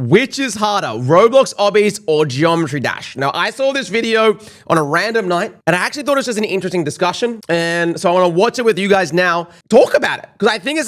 which is harder, Roblox Obbies or Geometry Dash? Now, I saw this video on a random night, and I actually thought it was just an interesting discussion, and so I want to watch it with you guys now. Talk about it, because I think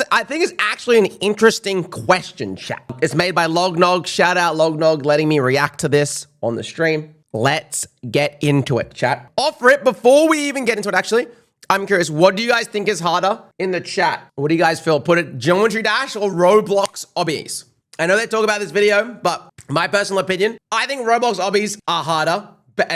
it's actually an interesting question, chat. It's made by Lognog. Shout out Lognog letting me react to this on the stream. Let's get into it, chat. Off rip, before we even get into it, actually, I'm curious, what do you guys think is harder in the chat? What do you guys feel? Put it Geometry Dash or Roblox Obbies? I know they talk about this video, but my personal opinion, I think Roblox Obbies are harder. But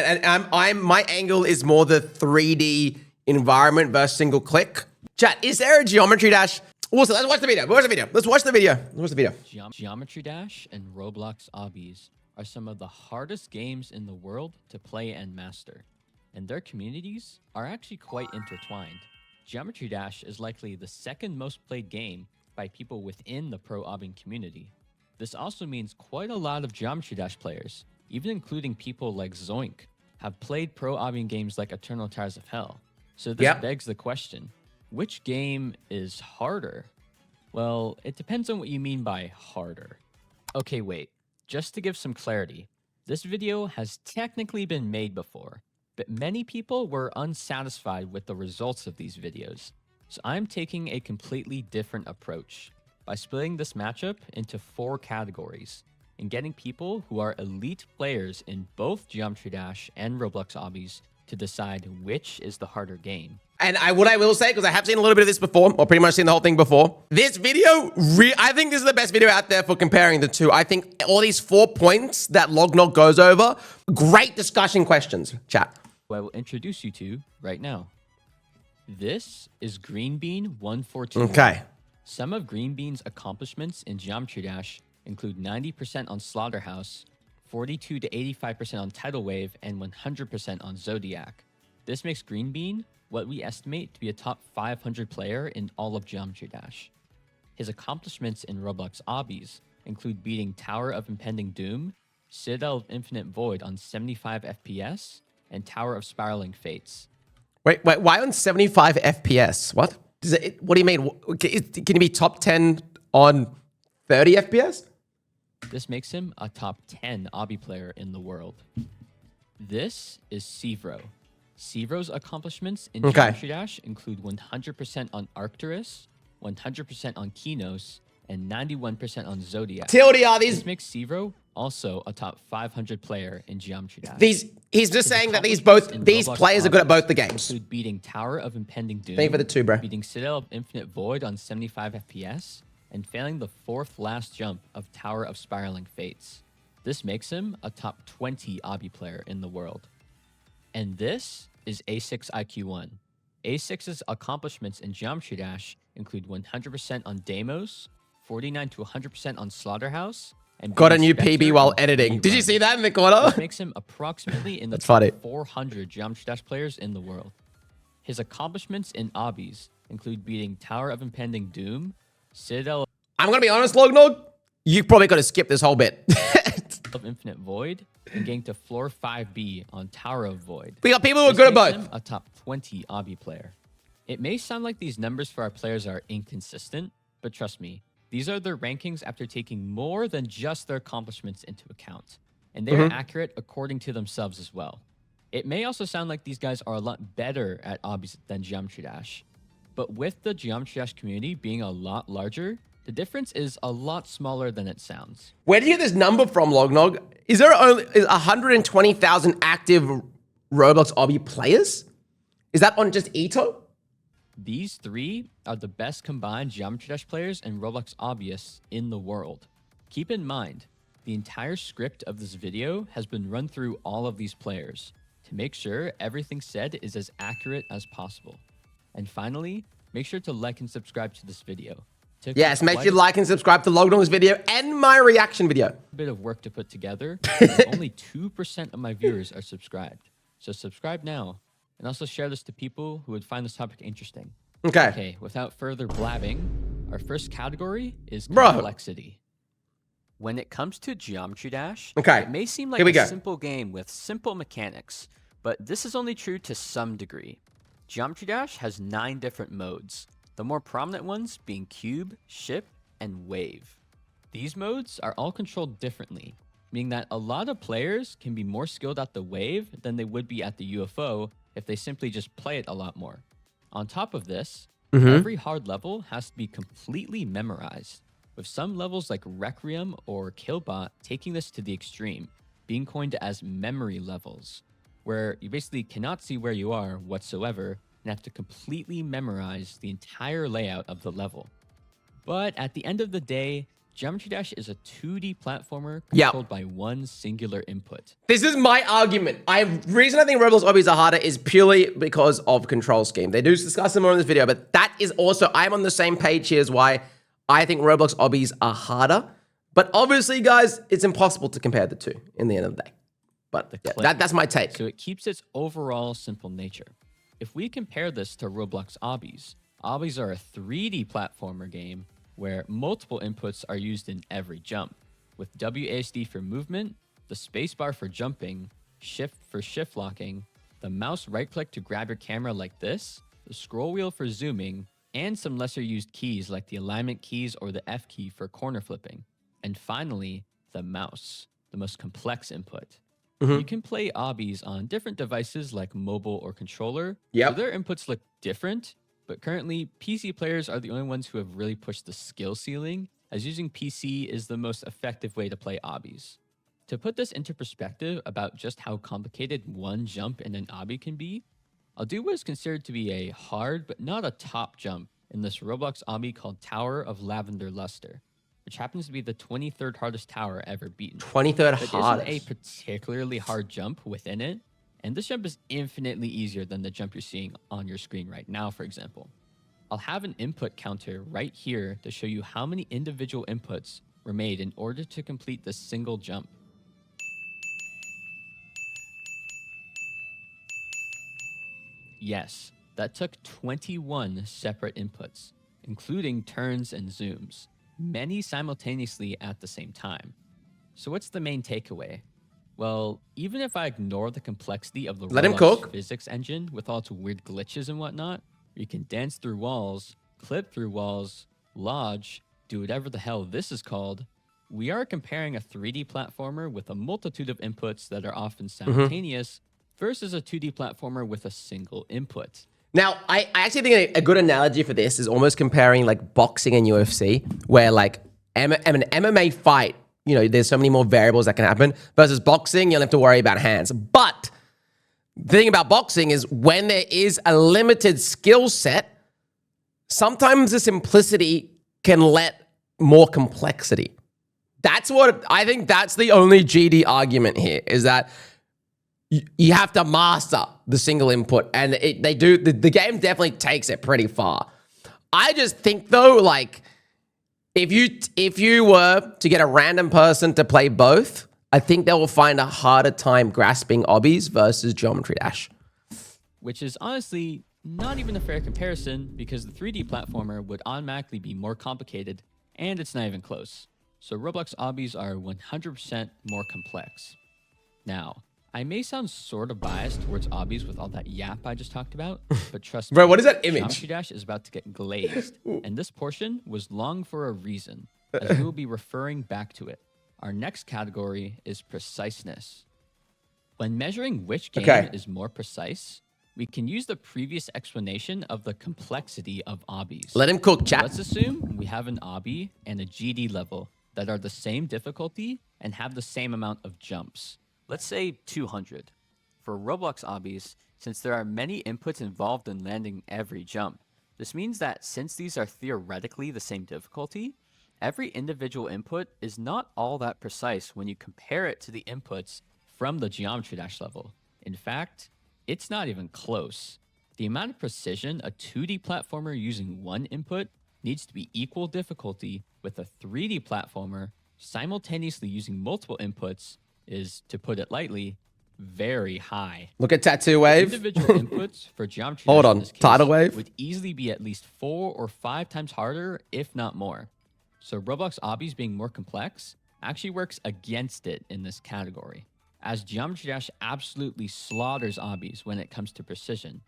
my angle is more the 3D environment versus single click. Chat, is there a Geometry Dash? Also, let's watch the video. Let's watch the video. Geometry Dash and Roblox Obbies are some of the hardest games in the world to play and master, and their communities are actually quite intertwined. Geometry Dash is likely the second most played game by people within the pro obbing community. This also means quite a lot of Geometry Dash players, even including people like Zoink, have played pro obbing games like Eternal Tires of Hell. So this begs the question, which game is harder? Well, it depends on what you mean by harder. Okay, wait, just to give some clarity, this video has technically been made before, but many people were unsatisfied with the results of these videos. So I'm taking a completely different approach by splitting this matchup into 4 categories and getting people who are elite players in both Geometry Dash and Roblox Obbies to decide which is the harder game. And what I will say, because I have seen a little bit of this before, or pretty much seen the whole thing before, this video, I think this is the best video out there for comparing the two. I think all these 4 points that Lognog goes over, great discussion questions, chat. Who I will introduce you to right now. This is Green Bean 142. Okay. Some of Green Bean's accomplishments in Geometry Dash include 90% on Slaughterhouse, 42 to 85% on Tidal Wave, and 100% on Zodiac. This makes Green Bean what we estimate to be a top 500 player in all of Geometry Dash. His accomplishments in Roblox Obbies include beating Tower of Impending Doom, Citadel of Infinite Void on 75 FPS, and Tower of Spiraling Fates. Wait, why on 75 FPS? What? What do you mean? Can he be top 10 on 30 FPS? This makes him a top 10 Obby player in the world. This is Sevro. Sevro's accomplishments in Geometry Dash include 100% on Arcturus, 100% on Kinos, and 91% on Zodiac. TLDR, this makes Sevro also a top 500 player in Geometry Dash. He's just saying that these players are good at both the games. Include beating Tower of Impending Doom, thank you for the 2, bro. Beating Citadel of Infinite Void on 75 FPS, and failing the 4th last jump of Tower of Spiraling Fates. This makes him a top 20 Obby player in the world. And this is A6 IQ1. A6's accomplishments in Geometry Dash include 100% on Deimos, 49 to 100% on Slaughterhouse, and got a new PB while editing. Did you see that in the corner? This makes him approximately in the top 400 Geometry Dash players in the world. His accomplishments in Obbies include beating Tower of Impending Doom, Citadel. I'm gonna be honest, Lognog, you probably gotta skip this whole bit. Of Infinite Void, and getting to floor 5B on Tower of Void. We got people who are good at both. A top 20 Obby player. It may sound like these numbers for our players are inconsistent, but trust me, these are their rankings after taking more than just their accomplishments into account, and they are accurate according to themselves as well. It may also sound like these guys are a lot better at Obbies than Geometry Dash, but with the Geometry Dash community being a lot larger, the difference is a lot smaller than it sounds. Where do you get this number from, Lognog? Is there only 120,000 active Roblox Obby players? Is that on just Ito? These 3 are the best combined Geometry Dash players and Roblox Obbyists in the world. Keep in mind, the entire script of this video has been run through all of these players to make sure everything said is as accurate as possible. And finally, make sure to like and subscribe to this video. Yes, make sure you like and subscribe to Lognog's video and my reaction video. A bit of work to put together, and only 2% of my viewers are subscribed. So subscribe now, and also share this to people who would find this topic interesting. Okay, without further blabbing, our first category is complexity. When it comes to Geometry Dash, it may seem like a simple game with simple mechanics, but this is only true to some degree. Geometry Dash has 9 different modes, the more prominent ones being Cube, Ship, and Wave. These modes are all controlled differently, meaning that a lot of players can be more skilled at the wave than they would be at the UFO if they simply just play it a lot more. On top of this, every hard level has to be completely memorized, with some levels like Requiem or Killbot taking this to the extreme, being coined as memory levels, where you basically cannot see where you are whatsoever and have to completely memorize the entire layout of the level. But at the end of the day, Geometry Dash is a 2D platformer controlled by one singular input. This is my argument. Reason I think Roblox Obbies are harder is purely because of control scheme. They do discuss them more in this video, but that is also, I'm on the same page here as why I think Roblox Obbies are harder. But obviously, guys, it's impossible to compare the two in the end of the day. But yeah, that's my take. So it keeps its overall simple nature. If we compare this to Roblox Obbies, Obbies are a 3D platformer game where multiple inputs are used in every jump, with WASD for movement, the spacebar for jumping, shift for shift locking, the mouse right click to grab your camera like this, the scroll wheel for zooming, and some lesser used keys like the alignment keys or the F key for corner flipping. And finally, the mouse, the most complex input. You can play Obbies on different devices like mobile or controller, so their inputs look different. But currently, PC players are the only ones who have really pushed the skill ceiling, as using PC is the most effective way to play Obbies. To put this into perspective about just how complicated one jump in an Obby can be, I'll do what is considered to be a hard but not a top jump in this Roblox Obby called Tower of Lavender Luster, which happens to be the 23rd hardest tower ever beaten. 23rd hardest. It isn't a particularly hard jump within it, and this jump is infinitely easier than the jump you're seeing on your screen right now, for example. I'll have an input counter right here to show you how many individual inputs were made in order to complete this single jump. Yes, that took 21 separate inputs, including turns and zooms, many simultaneously at the same time. So what's the main takeaway? Well, even if I ignore the complexity of the Roblox physics engine with all its weird glitches and whatnot, you can dance through walls, clip through walls, lodge, do whatever the hell this is called, we are comparing a 3D platformer with a multitude of inputs that are often simultaneous versus a 2D platformer with a single input. Now, I actually think a good analogy for this is almost comparing like boxing and UFC, where like an MMA fight, you know, there's so many more variables that can happen versus boxing, you don't have to worry about hands. But the thing about boxing is when there is a limited skill set, sometimes the simplicity can let more complexity. That's what I think that's the only GD argument here is that you have to master the single input, and the game definitely takes it pretty far. I just think though, like, if you were to get a random person to play both, I think they will find a harder time grasping Obbies versus Geometry Dash. Which is honestly not even a fair comparison because the 3D platformer would automatically be more complicated and it's not even close. So Roblox Obbies are 100% more complex. Now, I may sound sort of biased towards Obbies with all that yap I just talked about, but trust me, Bro, what is that image? Geometry Dash is about to get glazed, and this portion was long for a reason, as we will be referring back to it. Our next category is preciseness. When measuring which game is more precise, we can use the previous explanation of the complexity of Obbies. Let him cook, chat. Let's assume we have an Obby and a GD level that are the same difficulty and have the same amount of jumps. Let's say 200. For Roblox Obbies, since there are many inputs involved in landing every jump, this means that since these are theoretically the same difficulty, every individual input is not all that precise when you compare it to the inputs from the Geometry Dash level. In fact, it's not even close. The amount of precision a 2D platformer using one input needs to be equal difficulty with a 3D platformer simultaneously using multiple inputs is, to put it lightly, very high. Look at Tattoo Wave. Individual inputs for Geometry Hold Dash on, in this case Tidal Wave would easily be at least 4 or 5 times harder, if not more. So Roblox Obbies being more complex actually works against it in this category, as Geometry Dash absolutely slaughters Obbies when it comes to precision.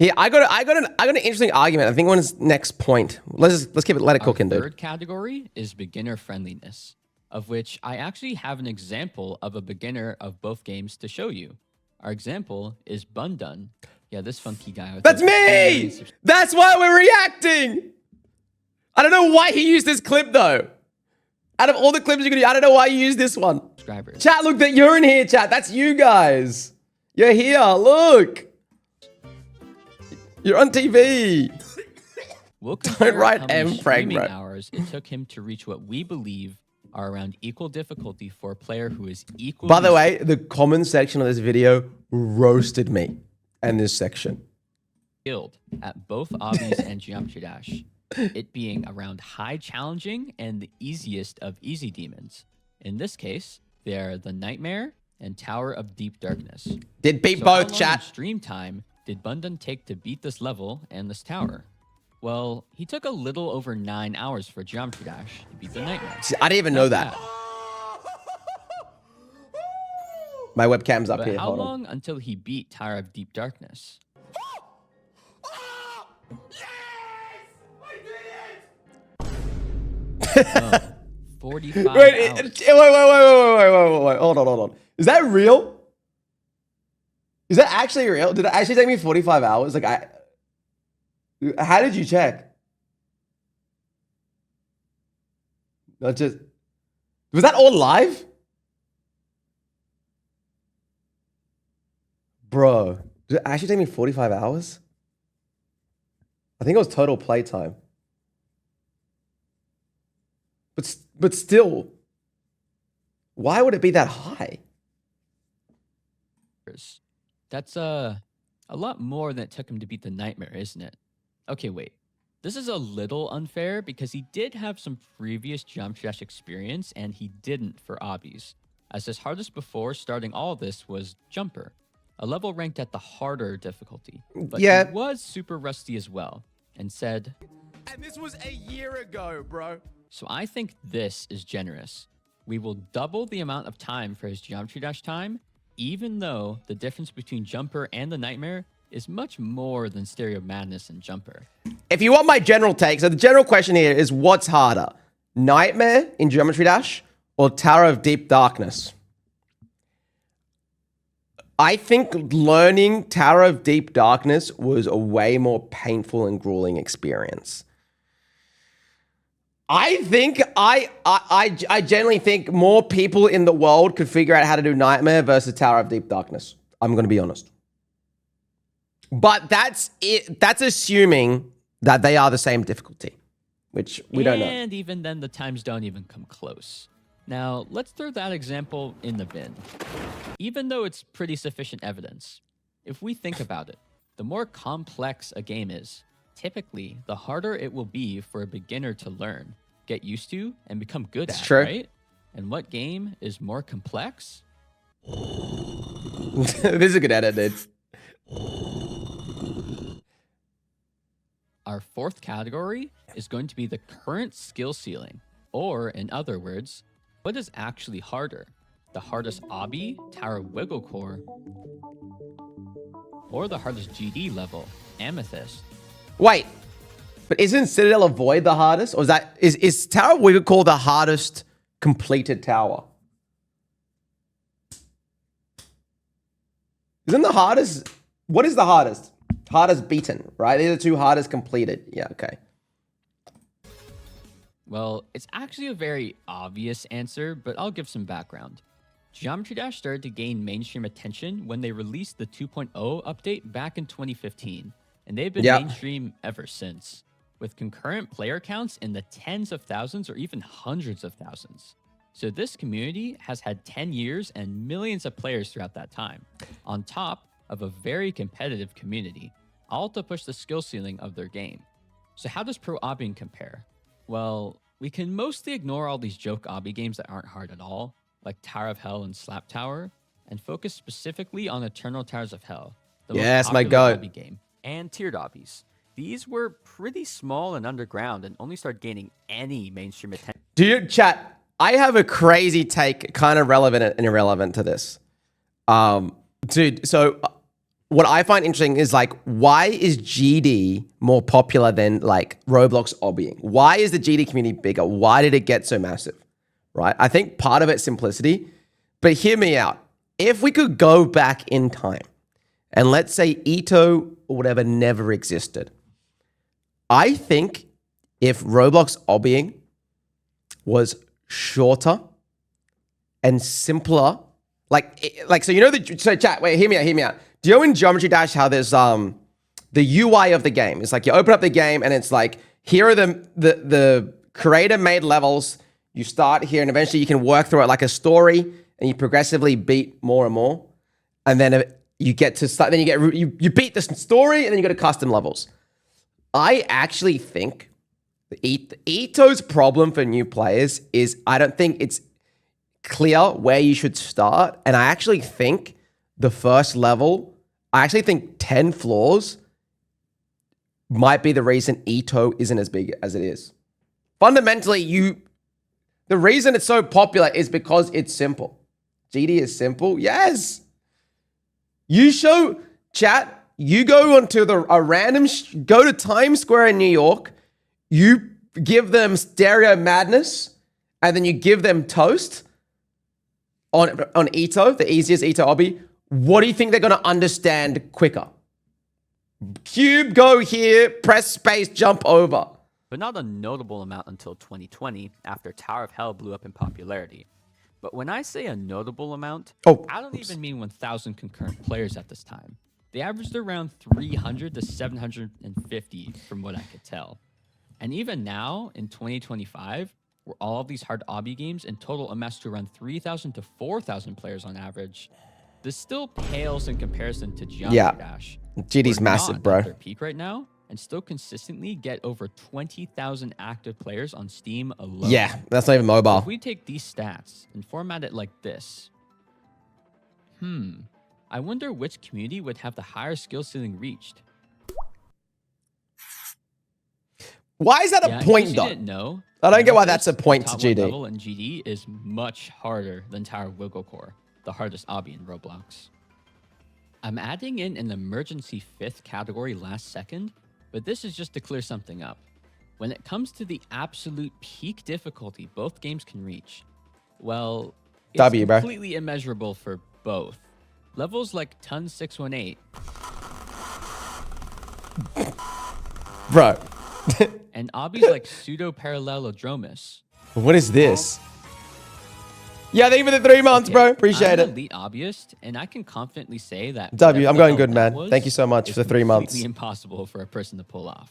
Here, I got an interesting argument. I think on his next point. Let's keep it. Let it cook in, dude. Our third category is beginner friendliness, of which I actually have an example of a beginner of both games to show you. Our example is Bundun. Yeah, this funky guy. That's me! That's why we're reacting! I don't know why he used this clip, though. Out of all the clips you could use, I don't know why you used this one. Subscribers. Chat, look, that you're in here, chat. That's you guys. You're here, look. You're on TV. We'll compare write how many M, Frank, streaming bro. hours it took him to reach what we believe are around equal difficulty for a player who is equally... By the way, the comment section of this video roasted me and this section. ...skilled at both Obbies and Geometry Dash, it being around high challenging and the easiest of easy demons. In this case, they are the Nightmare and Tower of Deep Darkness. Did beat So both, how long in chat. stream time did Bundun take to beat this level and this tower? Well, he took a little over 9 hours for Geometry Dash to beat the Nightmare. See, I didn't even know that. My webcam's up But here. how Hold on. long until he beat Tower of Deep Darkness? Oh, 45 Wait, hours. wait. Hold on. Is that real? Is that actually real? Did it actually take me 45 hours? Like, how did you check? Not just, was that all live? Bro, did it actually take me 45 hours? I think it was total playtime. But still, why would it be that high? That's a lot more than it took him to beat the Nightmare, isn't it? Okay, wait. This is a little unfair because he did have some previous Geometry Dash experience and he didn't for Obbies, as his hardest before starting all this was Jumper, a level ranked at the harder difficulty. But Yeah. he was super rusty as well, and said, And this was a year ago, bro. so I think this is generous. We will double the amount of time for his Geometry Dash time, even though the difference between Jumper and the Nightmare is much more than Stereo Madness and Jumper. If you want my general take, so the general question here is what's harder? Nightmare in Geometry Dash or Tower of Deep Darkness? I think learning Tower of Deep Darkness was a way more painful and grueling experience. I think I generally think more people in the world could figure out how to do Nightmare versus Tower of Deep Darkness. I'm going to be honest. But that's it. That's assuming that they are the same difficulty, which we don't know. And even then, the times don't even come close. Now, let's throw that example in the bin. Even though it's pretty sufficient evidence, if we think about it, the more complex a game is, typically, the harder it will be for a beginner to learn, get used to, and become good at, true. right? And what game is more complex? This is a good edit, dude. Our fourth category is going to be the current skill ceiling, or in other words, what is actually harder? The hardest Obby, Tower Wiggle Core, or the hardest GD level, Amethyst? Wait, but isn't Citadel of Void the hardest? Or is Tower Wiggle Core the hardest completed tower? Isn't the hardest? What is the hardest? Hardest beaten, right? These are the two hardest completed. Yeah, okay. Well, it's actually a very obvious answer, but I'll give some background. Geometry Dash started to gain mainstream attention when they released the 2.0 update back in 2015, and they've been mainstream ever since, with concurrent player counts in the tens of thousands or even hundreds of thousands. So this community has had 10 years and millions of players throughout that time, on top of a very competitive community, all to push the skill ceiling of their game. So how does pro obbying compare? Well, we can mostly ignore all these joke obby games that aren't hard at all, like Tower of Hell and Slap Tower, and focus specifically on Eternal Towers of Hell, the most my popular goat. obby game, and tiered obbies. These were pretty small and underground and only started gaining any mainstream attention. Do you chat? I have a crazy take, kind of relevant and irrelevant to this. Dude, so what I find interesting is like, why is GD more popular than like Roblox Obbying? Why is the GD community bigger? Why did it get so massive? Right? I think part of it's simplicity, but hear me out. If we could go back in time and let's say Ito or whatever never existed, I think if Roblox Obbying was shorter and simpler, so you know so chat, wait, hear me out. Do you know in Geometry Dash how there's the UI of the game? It's like you open up the game and it's like, here are the creator made levels. You start here and eventually you can work through it like a story and you progressively beat more and more. And then you get to start, then you beat the story and then you go to custom levels. I actually think Ito's problem for new players is I don't think it's clear where you should start. And I actually think the first level, I actually think 10 floors might be the reason Ito isn't as big as it is. Fundamentally, the reason it's so popular is because it's simple. GD is simple, yes. You show chat, you go onto go to Times Square in New York, you give them Stereo Madness, and then you give them Toast on Ito, the easiest Ito obby. What do you think they're going to understand quicker? Cube, go here, press space, jump over. But not a notable amount until 2020, after Tower of Hell blew up in popularity. But when I say a notable amount, I don't even mean 1,000 concurrent players at this time. They averaged around 300 to 750 from what I could tell. And even now, in 2025, where all of these hard obby games in total amass to around 3,000 to 4,000 players on average, this still pales in comparison to Geometry Dash. GD's massive, bro. At their peak right now, and still consistently get over 20,000 active players on Steam alone. Yeah, that's not even mobile. If we take these stats and format it like this, I wonder which community would have the higher skill ceiling reached. Why is that a point, though? No, I don't get why that's a point to GD. Level in GD is much harder than Tower Wiggle Core, the hardest obby in Roblox. I'm adding in an emergency 5th category last second, but this is just to clear something up. When it comes to the absolute peak difficulty both games can reach, well, it's completely immeasurable for both. Levels like Ton 618 bro. and obbies like Pseudo-Parallelodromus. What is this? Yeah, thank you for the 3 months, bro. Appreciate it. I'm an elite obbyist, and I can confidently say that W, I'm going good, man. Thank you so much for the 3 months. It's impossible for a person to pull off.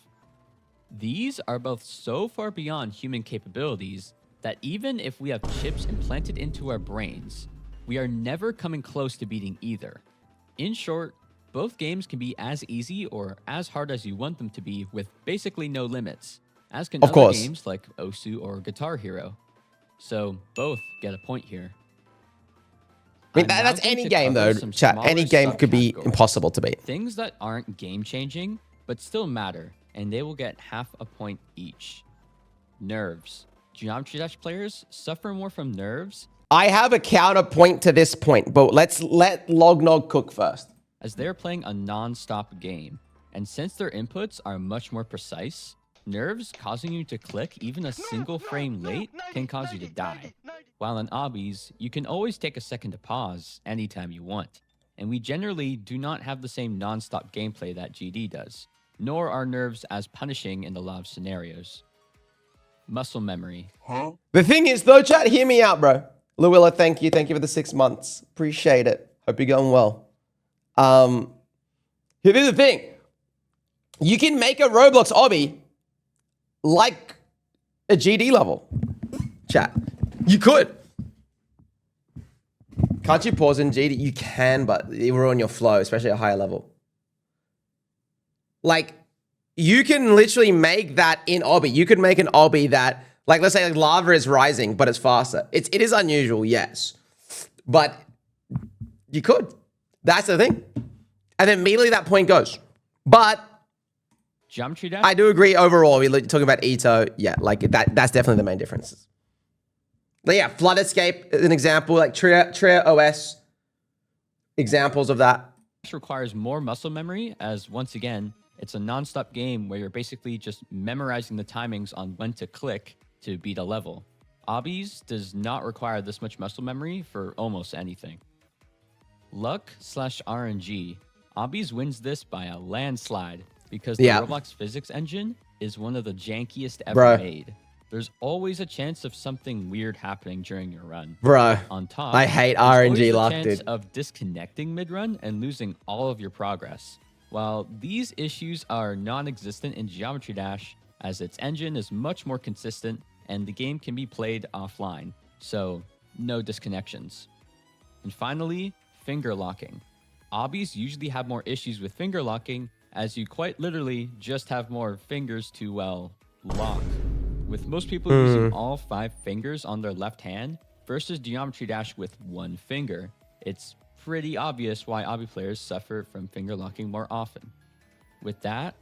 These are both so far beyond human capabilities that even if we have chips implanted into our brains, we are never coming close to beating either. In short, both games can be as easy or as hard as you want them to be with basically no limits, as can other games like Osu or Guitar Hero. So both get a point here. I mean, that's any game, though, chat. Any game could be impossible to beat. Things that aren't game-changing, but still matter, and they will get half a point each. Nerves. Geometry Dash players suffer more from nerves. I have a counterpoint to this point, but let's let Lognog cook first. As they're playing a non-stop game, and since their inputs are much more precise, nerves causing you to click even a single frame late can cause you to die. While in obbies, you can always take a second to pause anytime you want. And we generally do not have the same non-stop gameplay that GD does, nor are nerves as punishing in the law of scenarios. Muscle memory. The thing is, though, chat, hear me out, bro. Luilla, thank you. Thank you for the 6 months. Appreciate it. Hope you're going well. Here's the thing. You can make a Roblox obby like a GD level. Chat. You could. Can't you pause in GD? You can, but it will ruin your flow, especially at a higher level. Like, you can literally make that in obby. You could make an obby that, like, let's say like lava is rising, but it's faster. It is unusual, yes. But you could. That's the thing. And then immediately that point goes. But Geometry Dash? I do agree overall. We're talking about Ito. Yeah, like that's definitely the main differences. But yeah, Flood Escape is an example, like Tria OS, examples of that. requires more muscle memory, as once again, it's a non-stop game where you're basically just memorizing the timings on when to click to beat a level. Obbies does not require this much muscle memory for almost anything. Luck/RNG. Obbies wins this by a landslide because the Roblox physics engine is one of the jankiest ever made. There's always a chance of something weird happening during your run. On top, I hate RNG luck, dude. There's always the chance of disconnecting mid-run and losing all of your progress. While these issues are non-existent in Geometry Dash, as its engine is much more consistent and the game can be played offline, so no disconnections. And finally, finger locking. Obbies usually have more issues with finger locking, as you quite literally just have more fingers to, well, lock. With most people using all 5 fingers on their left hand versus Geometry Dash with 1 finger, it's pretty obvious why Obby players suffer from finger locking more often. With that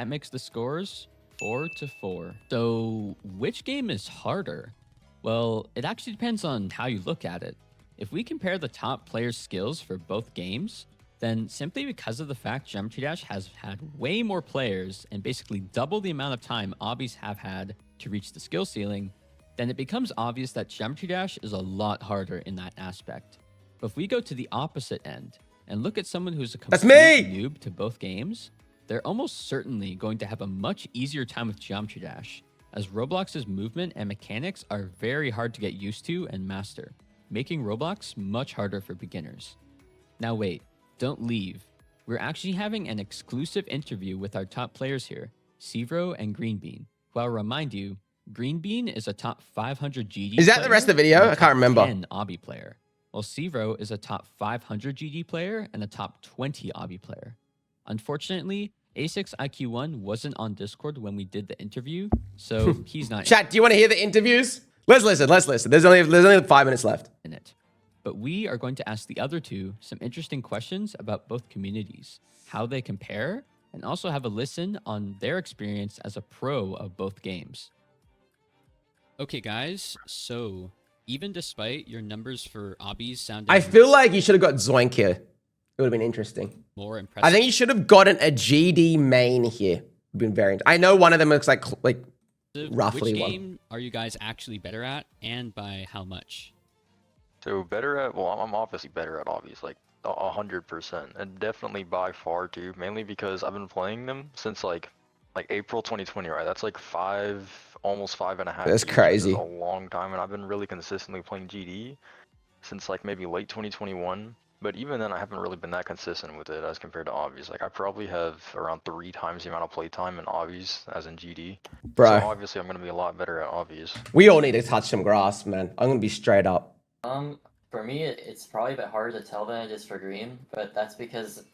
makes the scores 4-4. So which game is harder? Well, it actually depends on how you look at it. If we compare the top players' skills for both games, then simply because of the fact Geometry Dash has had way more players and basically double the amount of time Obbies have had to reach the skill ceiling, then it becomes obvious that Geometry Dash is a lot harder in that aspect. But if we go to the opposite end and look at someone who's a complete noob to both games, they're almost certainly going to have a much easier time with Geometry Dash, as Roblox's movement and mechanics are very hard to get used to and master, making Roblox much harder for beginners. Now wait, don't leave. We're actually having an exclusive interview with our top players here, Sevro and Greenbean, who I'll remind you, Greenbean is a top 500 GD Is that the rest of the video? I can't remember. 10 Obby player, while Sevro is a top 500 GD player and a top 20 Obby player. Unfortunately, A6 IQ1 wasn't on Discord when we did the interview, so he's not Chat, do you want to hear the interviews? Let's listen. There's only 5 minutes left. In it. But we are going to ask the other two some interesting questions about both communities, how they compare, and also have a listen on their experience as a pro of both games. Okay, guys, so even despite your numbers for Obbies sounding... I feel like you should have got Zoink here. It would have been interesting. More impressive. I think you should have gotten a GD main here. It would have been very interesting. I know one of them looks like roughly Which one. game are you guys actually better at, and by how much? So better at, well, I'm obviously better at Obbies, like 100%, and definitely by far too, mainly because I've been playing them since like April 2020, right? That's like almost 5.5 years. That's crazy. That's a long time, and I've been really consistently playing GD since like maybe late 2021. But even then, I haven't really been that consistent with it as compared to Obbies. Like I probably have around 3 times the amount of playtime in Obbies as in GD. Bro. So obviously, I'm gonna be a lot better at Obbies. We all need to touch some grass, man. I'm gonna be straight up. For me, it's probably a bit harder to tell than it is for Green, but that's because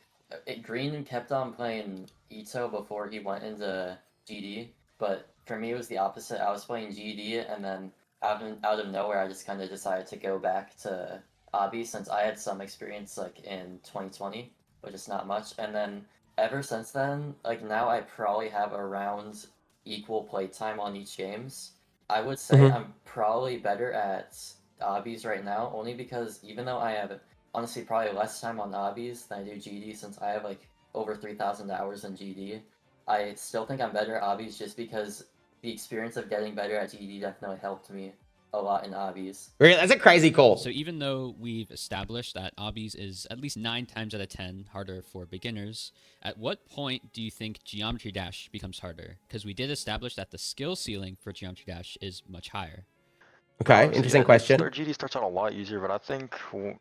Green kept on playing Ito before he went into GD, but for me it was the opposite. I was playing GD, and then out of nowhere I just kind of decided to go back to Obby since I had some experience like in 2020, but just not much. And then ever since then, like now I probably have around equal playtime on each games. I would say I'm probably better at Obbies right now, only because even though I have honestly probably less time on Obbies than I do GD, since I have like over 3,000 hours in GD, I still think I'm better at Obbies just because the experience of getting better at GD definitely helped me a lot in Obbies. Really? That's a crazy call. So even though we've established that Obbies is at least 9 times out of 10 harder for beginners, at what point do you think Geometry Dash becomes harder? Because we did establish that the skill ceiling for Geometry Dash is much higher. Okay, interesting question. GD starts out a lot easier, but I think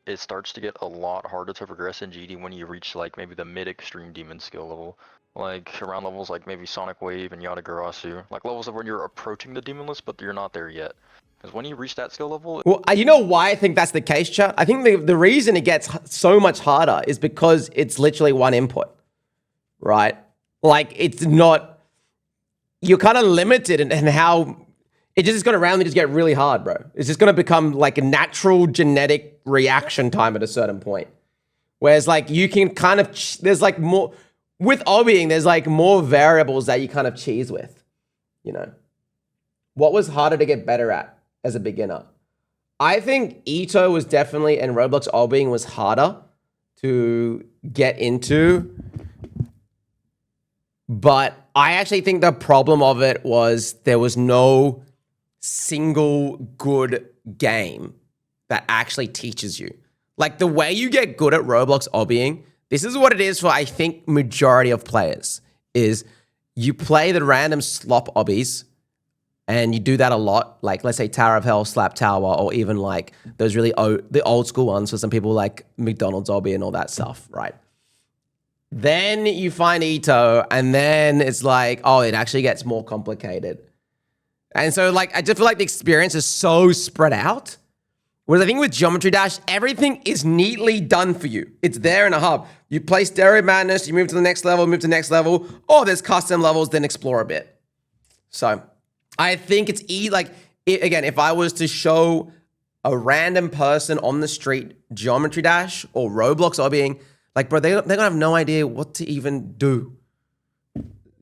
it starts to get a lot harder to progress in GD when you reach like maybe the mid-extreme demon skill level. Like around levels like maybe Sonic Wave and Yatagarasu. Like levels of when you're approaching the demon list, but you're not there yet. Because when you reach that skill level... Well, you know why I think that's the case, chat? I think the reason it gets so much harder is because it's literally one input, right? Like, it's not... You're kind of limited in how... It's just going to randomly just get really hard, bro. It's just going to become like a natural genetic reaction time at a certain point. Whereas like you can kind of... There's like more... With obbying, there's like more variables that you kind of cheese with, you know? What was harder to get better at as a beginner? I think Ito was definitely, and Roblox obbying was harder to get into. But I actually think the problem of it was there was no single good game that actually teaches you. Like the way you get good at Roblox obbying, this is what it is for, I think, majority of players, is you play the random slop obbies and you do that a lot. Like let's say Tower of Hell, Slap Tower, or even like those really the old school ones for some people like McDonald's obby and all that stuff, right? Then you find Ito, and then it's like, oh, it actually gets more complicated. And so, like, I just feel like the experience is so spread out. Whereas I think with Geometry Dash, everything is neatly done for you. It's there in a hub. You play Stereo Madness, you move to the next level, move to the next level. Oh, there's custom levels, then explore a bit. So I think it's again, if I was to show a random person on the street Geometry Dash or Roblox obbying, like, bro, they're gonna have no idea what to even do.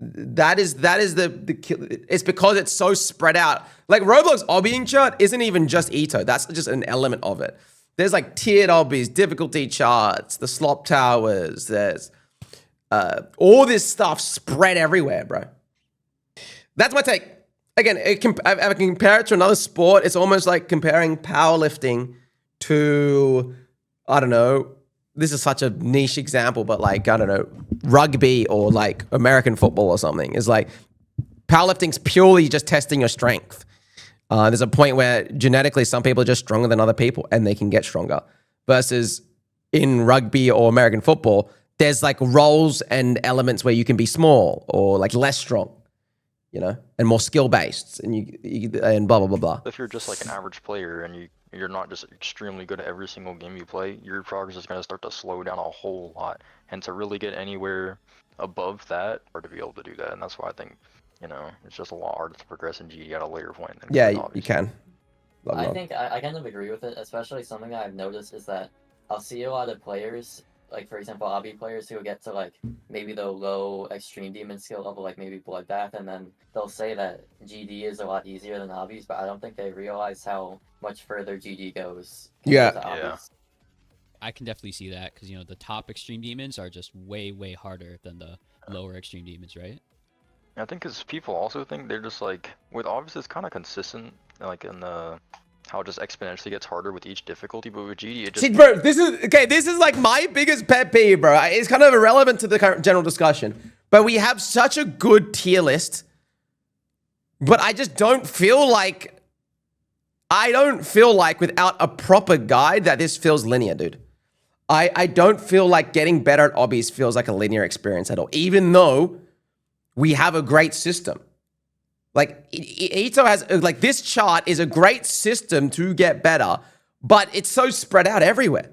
That is it's because it's so spread out. Like Roblox obbying chart isn't even just Ito. That's just an element of it. There's like tiered obbies, difficulty charts, the slop towers. There's all this stuff spread everywhere, bro. That's my take. Again, if I compare it to another sport, it's almost like comparing powerlifting to, I don't know, this is such a niche example, but like, I don't know, rugby or like American football or something. Is like powerlifting's purely just testing your strength. There's a point where genetically some people are just stronger than other people and they can get stronger. Versus in rugby or American football, there's like roles and elements where you can be small or like less strong, you know, and more skill based, and you and blah blah blah blah. If you're just like an average player and you're not just extremely good at every single game you play, your progress is going to start to slow down a whole lot. And to really get anywhere above that, or to be able to do that, and that's why I think, you know, it's just a lot harder to progress in G at a later point. Yeah, you can. I think I kind of agree with it, especially something that I've noticed is that I'll see a lot of players, like for example, Obby players who get to like maybe the low extreme demon skill level, like maybe Bloodbath, and then they'll say that GD is a lot easier than Obbies, but I don't think they realize how much further GD goes. Yeah. I can definitely see that because, you know, the top extreme demons are just way, way harder than the lower extreme demons, right? I think because people also think they're just like, with Obbies it's kind of consistent, like in the how it just exponentially gets harder with each difficulty, but with GD it just... See, bro, this is like my biggest pet peeve, bro. It's kind of irrelevant to the current general discussion, but we have such a good tier list, but I just don't feel like without a proper guide that this feels linear, dude. I don't feel like getting better at obbies feels like a linear experience at all, even though we have a great system. Like Ito has, like, this chart is a great system to get better, but it's so spread out everywhere.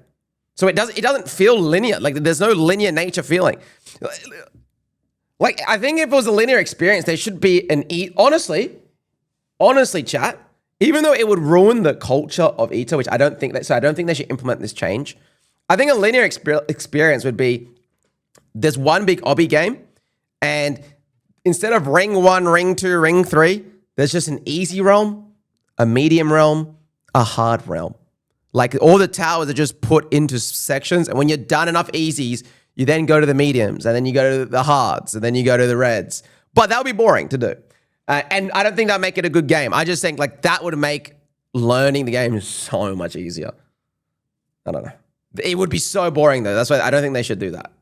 So it doesn't feel linear. Like there's no linear nature feeling. Like I think if it was a linear experience, there should be an honestly, chat, even though it would ruin the culture of Ito, which I don't think they should implement this change. I think a linear experience would be there's one big obby game, and instead of ring 1, ring 2, ring 3, there's just an easy realm, a medium realm, a hard realm. Like all the towers are just put into sections, and when you're done enough easies, you then go to the mediums, and then you go to the hards, and then you go to the reds. But that would be boring to do. And I don't think that'd make it a good game. I just think like that would make learning the game so much easier. I don't know. It would be so boring though. That's why I don't think they should do that.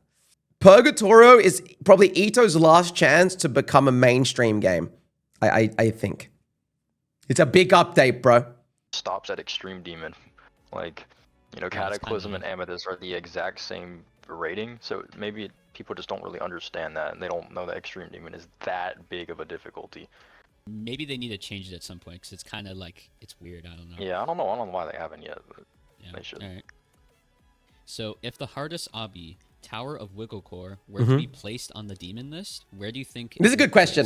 Purgatorio is probably Ito's last chance to become a mainstream game. I think. It's a big update, bro. Stops at Extreme Demon. Like, you know, Cataclysm and Amethyst are the exact same rating, so maybe people just don't really understand that, and they don't know that Extreme Demon is that big of a difficulty. Maybe they need to change it at some point, because it's kind of like, it's weird, I don't know. Yeah, I don't know why they haven't yet, but yeah, they should. All right. So, if the hardest obby, Tower of Wigglecore, were to be placed on the demon list, where do you think... This is a good question.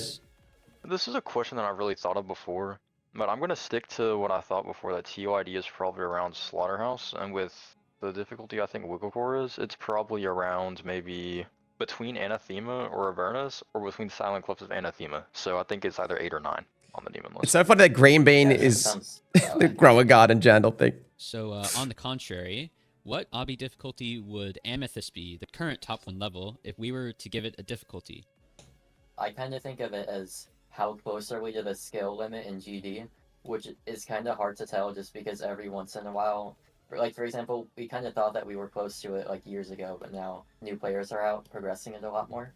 This is a question that I've really thought of before, but I'm going to stick to what I thought before, that TOID is probably around Slaughterhouse, and with the difficulty I think Wigglecore is, it's probably around maybe between Anathema or Avernus, or between Silent Cliffs of Anathema. So I think it's either 8 or 9 on the demon list. It's so funny that Green Bean is the Grower Garden Jandal thing. So, on the contrary, What obby difficulty would Amethyst be, the current top 1 level, if we were to give it a difficulty? I kind of think of it as how close are we to the skill limit in GD, which is kind of hard to tell just because every once in a while, like for example, we kind of thought that we were close to it like years ago, but now new players are out progressing it a lot more.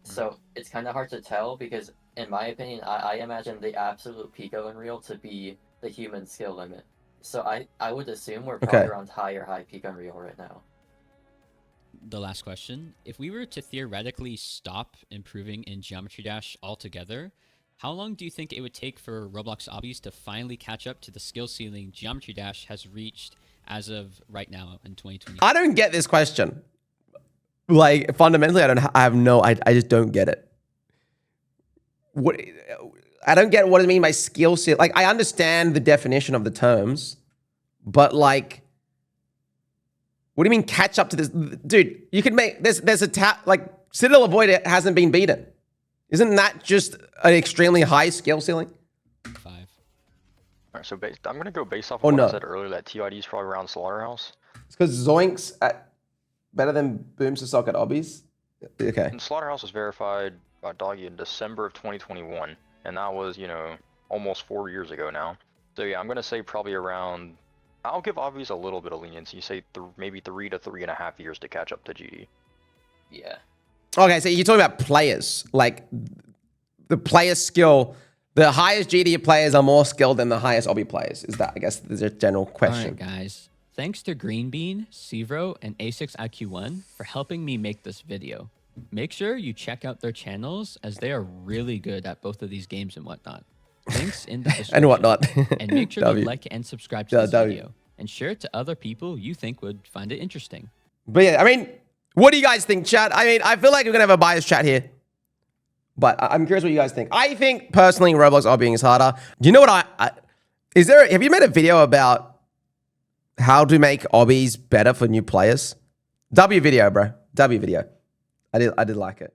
So it's kind of hard to tell because, in my opinion, I imagine the absolute peak of Unreal to be the human skill limit. So I would assume we're probably around high peak Unreal right now. The last question. If we were to theoretically stop improving in Geometry Dash altogether, how long do you think it would take for Roblox obbies to finally catch up to the skill ceiling Geometry Dash has reached as of right now in 2020? I don't get this question. Like, fundamentally, I just don't get it. I don't get what it means by skill set. Like, I understand the definition of the terms, but like, what do you mean catch up to this? Dude, you could make, there's a like, Citadel Avoid it hasn't been beaten. Isn't that just an extremely high skill ceiling? 5. Alright, so I'm gonna go based off of what I said earlier, that TID is probably around Slaughterhouse. It's because Zoinks better than Booms to Sock at Obbies? Okay. And Slaughterhouse was verified by Doggy in December of 2021, and that was, you know, almost 4 years ago now. So yeah, I'm gonna say probably around, I'll give Obvious a little bit of leniency. You say maybe 3 to 3.5 years to catch up to GD. Yeah. Okay, so you're talking about players. Like, the player skill, the highest GD players are more skilled than the highest Obby players. Is that, I guess, is a general question. All right, guys. Thanks to Greenbean, Sevro, and A6IQ1 for helping me make this video. Make sure you check out their channels as they are really good at both of these games and whatnot. Links in the description. And whatnot. And make sure you like and subscribe to this video. And share it to other people you think would find it interesting. But yeah, I mean, what do you guys think, chat? I mean, I feel like we're going to have a biased chat here. But I'm curious what you guys think. I think, personally, Roblox obbying is harder. You know what have you made a video about how to make obbies better for new players? W video, bro. W video. I did like it.